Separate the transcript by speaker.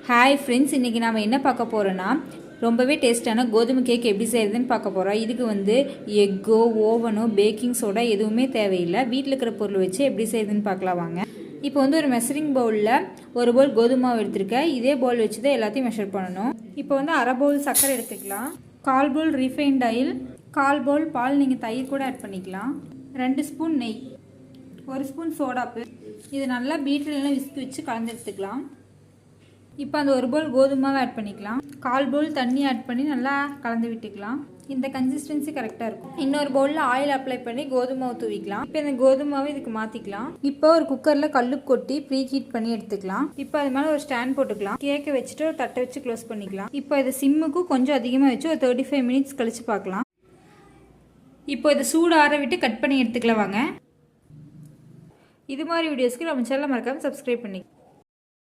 Speaker 1: Hi friends, இன்றைக்கி நாம் என்ன பார்க்க போகிறோன்னா ரொம்பவே டேஸ்ட்டான கோதுமை கேக் எப்படி செய்கிறதுன்னு பார்க்க போகிறோம். இதுக்கு வந்து எக்கோ, ஓவனோ, பேக்கிங் சோடா எதுவுமே தேவையில்லை. வீட்டில் இருக்கிற பொருள் வச்சு எப்படி செய்யுதுன்னு பார்க்கலாம் வாங்க. இப்போ வந்து ஒரு மெஷரிங் பவுலில் ஒரு பவுல் கோதுமை மாவு எடுத்திருக்கேன். இதே பவுல் வச்சு தான் எல்லாத்தையும் மெஷர் பண்ணணும். இப்போ வந்து அரை பவுல் சர்க்கரை எடுத்துக்கலாம், 1/4 பவுல் ரீஃபைண்ட் ஆயில், 1/4 பவுல் பால், நீங்கள் தயிர் கூட ஆட் பண்ணிக்கலாம், 2 ஸ்பூன் நெய், 1 ஸ்பூன் சோடாப்பு. இது நல்லா பீட்டர்லாம் விஸ்கி வச்சு கலந்து எடுத்துக்கலாம். இப்போ அந்த 1 பவுல் கோதுமாவை ஆட் பண்ணிக்கலாம், 1/4 பவுல் தண்ணி ஆட் பண்ணி நல்லா கலந்து விட்டுக்கலாம். இந்த கன்சிஸ்டன்சி கரெக்டாக இருக்கும். இன்னொரு பவுலில் ஆயில் அப்ளை பண்ணி கோதுமாவை தூவிக்கலாம். இப்போ இந்த கோதுமாவை இதுக்கு மாற்றிக்கலாம். இப்போ ஒரு குக்கரில் கல்லு கொட்டி ப்ரீ ஹீட் பண்ணி எடுத்துக்கலாம். இப்போ அது மேலே ஒரு ஸ்டாண்ட் போட்டுக்கலாம். கேக்கை வச்சுட்டு ஒரு தட்டை வச்சு க்ளோஸ் பண்ணிக்கலாம். இப்போ இதை சிம்முக்கு கொஞ்சம் அதிகமாக வச்சு ஒரு 35 மினிட்ஸ் கழித்து பார்க்கலாம். இப்போ இதை சூடு ஆற விட்டு கட் பண்ணி எடுத்துக்கலாம் வாங்க. இது மாதிரி வீடியோஸ்க்கு நம்ம சேனலை மறக்காமல் சப்ஸ்கிரைப் பண்ணி